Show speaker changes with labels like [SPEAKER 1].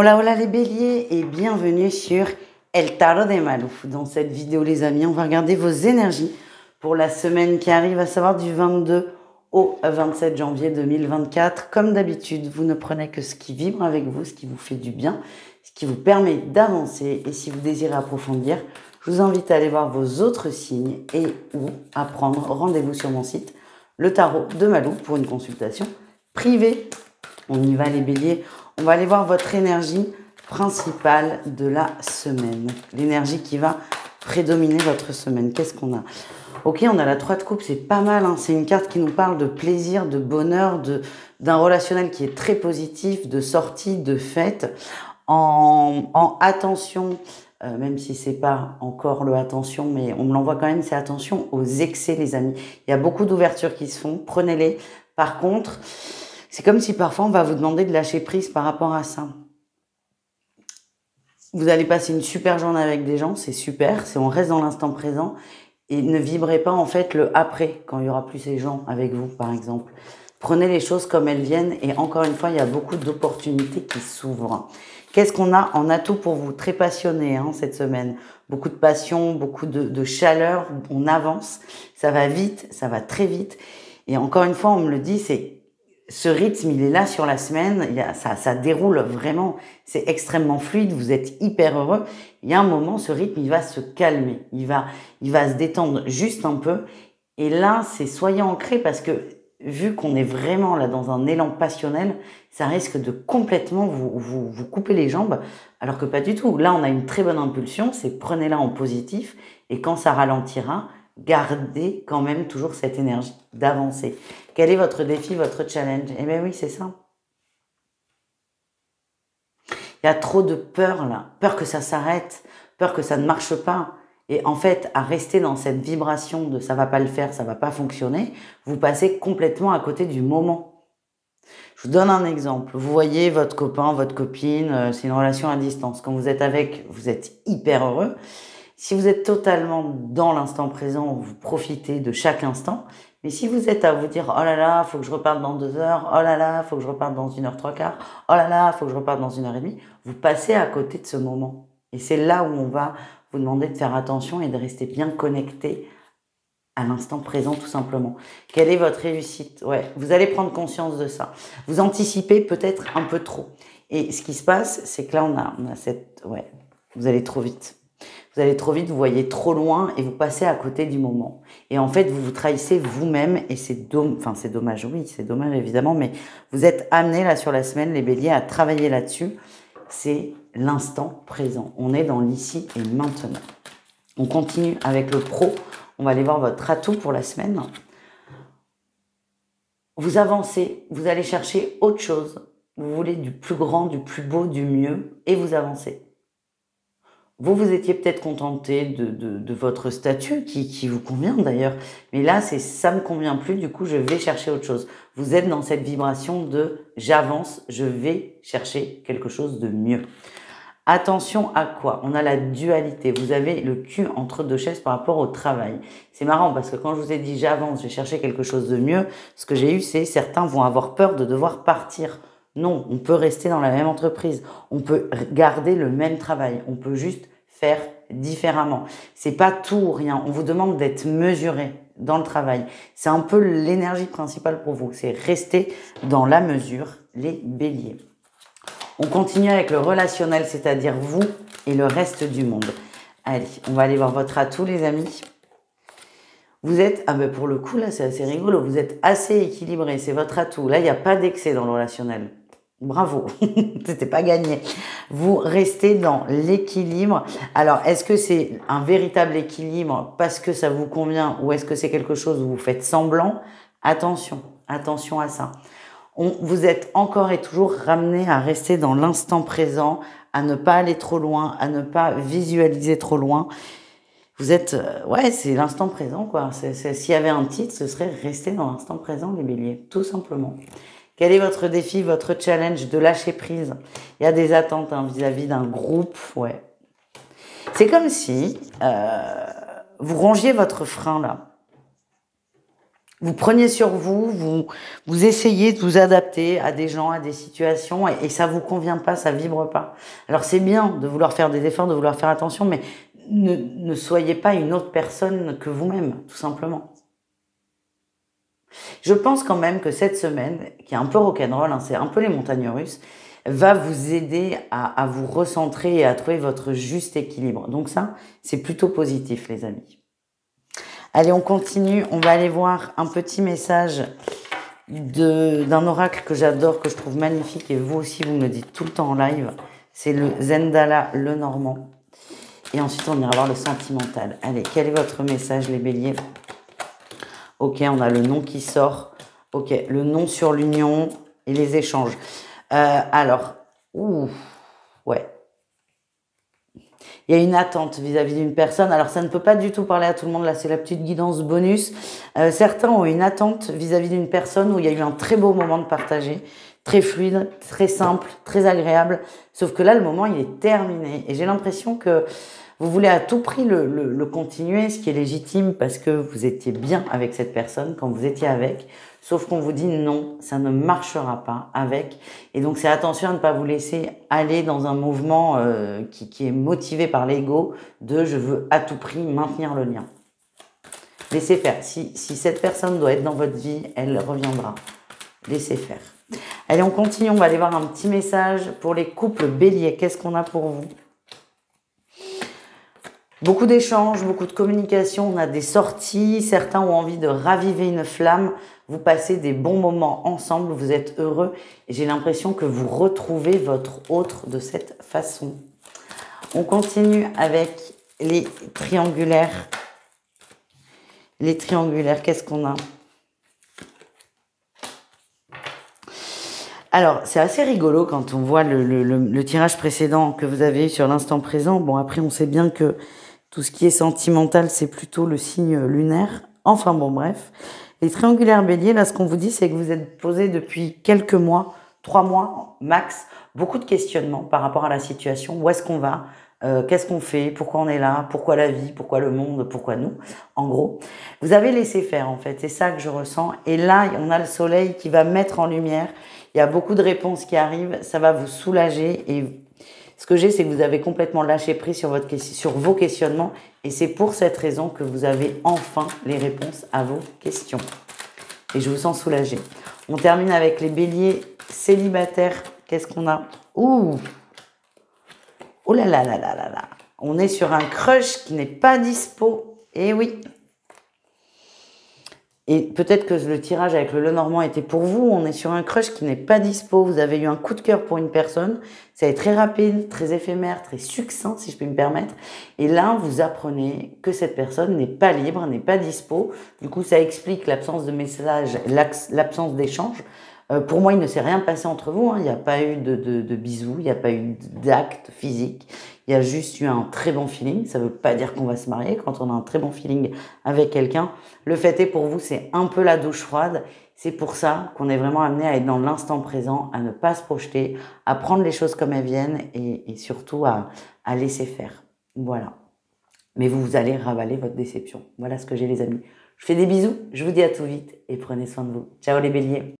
[SPEAKER 1] Hola, hola les béliers et bienvenue sur El Tarot de Malou. Dans cette vidéo les amis, on va regarder vos énergies pour la semaine qui arrive, à savoir du 22 au 27 janvier 2024. Comme d'habitude, vous ne prenez que ce qui vibre avec vous, ce qui vous fait du bien, ce qui vous permet d'avancer. Et si vous désirez approfondir, je vous invite à aller voir vos autres signes et ou à prendre rendez-vous sur mon site, le Tarot de Malou, pour une consultation privée. On y va les béliers. On va aller voir votre énergie principale de la semaine. L'énergie qui va prédominer votre semaine. Qu'est-ce qu'on a? Ok, on a la 3 de coupe, c'est pas mal. Hein. C'est une carte qui nous parle de plaisir, de bonheur, d'un relationnel qui est très positif, de sortie, de fête. En attention, même si c'est pas encore le attention, mais on me l'envoie quand même, c'est attention aux excès les amis. Il y a beaucoup d'ouvertures qui se font, prenez-les. Par contre, c'est comme si parfois on va vous demander de lâcher prise par rapport à ça. Vous allez passer une super journée avec des gens, c'est super, on reste dans l'instant présent et ne vibrez pas en fait le après quand il y aura plus ces gens avec vous par exemple. Prenez les choses comme elles viennent et encore une fois il y a beaucoup d'opportunités qui s'ouvrent. Qu'est-ce qu'on a en atout pour vous? Très passionné hein, cette semaine, beaucoup de passion, beaucoup de chaleur, on avance, ça va vite, ça va très vite et encore une fois on me le dit, ce rythme, il est là sur la semaine, ça déroule vraiment, c'est extrêmement fluide, vous êtes hyper heureux. Il y a un moment, ce rythme, il va se calmer, il va se détendre juste un peu. Et là, c'est soyez ancrés parce que vu qu'on est vraiment là dans un élan passionnel, ça risque de complètement vous couper les jambes, alors que pas du tout. Là, on a une très bonne impulsion, c'est prenez-la en positif et quand ça ralentira, gardez quand même toujours cette énergie d'avancer. Quel est votre défi, votre challenge? Eh bien oui, c'est ça. Il y a trop de peur là, peur que ça s'arrête, peur que ça ne marche pas. Et en fait, à rester dans cette vibration de ça va pas le faire, ça va pas fonctionner, vous passez complètement à côté du moment. Je vous donne un exemple. Vous voyez votre copain, votre copine, c'est une relation à distance. Quand vous êtes avec, vous êtes hyper heureux. Si vous êtes totalement dans l'instant présent, vous profitez de chaque instant. Mais si vous êtes à vous dire, oh là là, faut que je reparte dans 2 heures, oh là là, faut que je reparte dans 1h03, oh là là, faut que je reparte dans 1h30, vous passez à côté de ce moment. Et c'est là où on va vous demander de faire attention et de rester bien connecté à l'instant présent tout simplement. Quelle est votre réussite? Ouais, vous allez prendre conscience de ça. Vous anticipez peut-être un peu trop. Et ce qui se passe, c'est que là, on a cette... Ouais, vous allez trop vite. Vous allez trop vite, vous voyez trop loin et vous passez à côté du moment. Et en fait, vous vous trahissez vous-même et c'est dommage, oui, c'est dommage évidemment, mais vous êtes amenés là sur la semaine, les béliers, à travailler là-dessus. C'est l'instant présent. On est dans l'ici et maintenant. On continue avec le pro. On va aller voir votre atout pour la semaine. Vous avancez, vous allez chercher autre chose. Vous voulez du plus grand, du plus beau, du mieux et vous avancez. Vous étiez peut-être contenté de votre statut, qui vous convient d'ailleurs. Mais là, ça me convient plus, du coup, je vais chercher autre chose. Vous êtes dans cette vibration de j'avance, je vais chercher quelque chose de mieux. Attention à quoi? On a la dualité. Vous avez le cul entre deux chaises par rapport au travail. C'est marrant parce que quand je vous ai dit j'avance, je vais chercher quelque chose de mieux, ce que j'ai eu, c'est certains vont avoir peur de devoir partir. Non, on peut rester dans la même entreprise. On peut garder le même travail. On peut juste faire différemment. C'est pas tout ou rien. On vous demande d'être mesuré dans le travail. C'est un peu l'énergie principale pour vous. C'est rester dans la mesure, les béliers. On continue avec le relationnel, c'est-à-dire vous et le reste du monde. Allez, on va aller voir votre atout, les amis. Vous êtes, pour le coup, là, c'est assez rigolo. Vous êtes assez équilibré, c'est votre atout. Là, il n'y a pas d'excès dans le relationnel. Bravo, c'était pas gagné. Vous restez dans l'équilibre. Alors, est-ce que c'est un véritable équilibre parce que ça vous convient ou est-ce que c'est quelque chose où vous faites semblant? Attention à ça. Vous êtes encore et toujours ramené à rester dans l'instant présent, à ne pas aller trop loin, à ne pas visualiser trop loin. Vous êtes, c'est l'instant présent, quoi. S'il y avait un titre, ce serait rester dans l'instant présent, les béliers, tout simplement. Quel est votre défi, votre challenge de lâcher prise? Il y a des attentes vis-à-vis d'un groupe, ouais. C'est comme si vous rongiez votre frein, là. vous preniez sur vous, vous essayez de vous adapter à des gens, à des situations, et ça vous convient pas, ça vibre pas. Alors c'est bien de vouloir faire des efforts, de vouloir faire attention, mais ne soyez pas une autre personne que vous-même, tout simplement. Je pense quand même que cette semaine, qui est un peu rock'n'roll, hein, c'est un peu les montagnes russes, va vous aider à vous recentrer et à trouver votre juste équilibre. Donc ça, c'est plutôt positif, les amis. Allez, on continue. On va aller voir un petit message d'un oracle que j'adore, que je trouve magnifique, et vous aussi, vous me le dites tout le temps en live. C'est le Zendala Lenormand. Et ensuite, on ira voir le sentimental. Allez, quel est votre message, les béliers? Ok, on a le nom qui sort. Ok, le nom sur l'union et les échanges. Alors, ouais. Il y a une attente vis-à-vis d'une personne. Alors, ça ne peut pas du tout parler à tout le monde. Là, c'est la petite guidance bonus. Certains ont une attente vis-à-vis d'une personne où il y a eu un très beau moment de partager, très fluide, très simple, très agréable. Sauf que là, le moment, il est terminé. Et j'ai l'impression que vous voulez à tout prix le continuer, ce qui est légitime parce que vous étiez bien avec cette personne quand vous étiez avec. Sauf qu'on vous dit non, ça ne marchera pas avec. Et donc, c'est attention à ne pas vous laisser aller dans un mouvement qui est motivé par l'ego de je veux à tout prix maintenir le lien. Laissez faire. Si cette personne doit être dans votre vie, elle reviendra. Laissez faire. Allez, on continue. On va aller voir un petit message pour les couples béliers. Qu'est-ce qu'on a pour vous? Beaucoup d'échanges, beaucoup de communication, on a des sorties, certains ont envie de raviver une flamme, vous passez des bons moments ensemble, vous êtes heureux et j'ai l'impression que vous retrouvez votre autre de cette façon. On continue avec les triangulaires. Les triangulaires, qu'est-ce qu'on a? Alors, c'est assez rigolo quand on voit le tirage précédent que vous avez eu sur l'instant présent. Bon, après, on sait bien que tout ce qui est sentimental, c'est plutôt le signe lunaire. Enfin bon, bref. Les triangulaires béliers, là, ce qu'on vous dit, c'est que vous êtes posé depuis quelques mois, 3 mois max, beaucoup de questionnements par rapport à la situation. Où est-ce qu'on va? Qu'est-ce qu'on fait? Pourquoi on est là? Pourquoi la vie? Pourquoi le monde? Pourquoi nous? En gros, vous avez laissé faire, en fait. C'est ça que je ressens. Et là, on a le soleil qui va mettre en lumière. Il y a beaucoup de réponses qui arrivent. Ça va vous soulager et ce que j'ai, c'est que vous avez complètement lâché prise sur vos questionnements et c'est pour cette raison que vous avez enfin les réponses à vos questions. Et je vous sens soulagé. On termine avec les béliers célibataires. Qu'est-ce qu'on a? Oh là là là là là là. On est sur un crush qui n'est pas dispo. Eh oui. Et peut-être que le tirage avec le Lenormand était pour vous. On est sur un crush qui n'est pas dispo. Vous avez eu un coup de cœur pour une personne. Ça va être très rapide, très éphémère, très succinct, si je peux me permettre. Et là, vous apprenez que cette personne n'est pas libre, n'est pas dispo. Du coup, ça explique l'absence de message, l'absence d'échange. Pour moi, il ne s'est rien passé entre vous. Hein. Il n'y a pas eu de bisous, il n'y a pas eu d'acte physique. Il y a juste eu un très bon feeling. Ça ne veut pas dire qu'on va se marier quand on a un très bon feeling avec quelqu'un. Le fait est pour vous, c'est un peu la douche froide. C'est pour ça qu'on est vraiment amené à être dans l'instant présent, à ne pas se projeter, à prendre les choses comme elles viennent et surtout à laisser faire. Voilà. Mais vous allez ravaler votre déception. Voilà ce que j'ai les amis. Je fais des bisous, je vous dis à tout vite et prenez soin de vous. Ciao les béliers.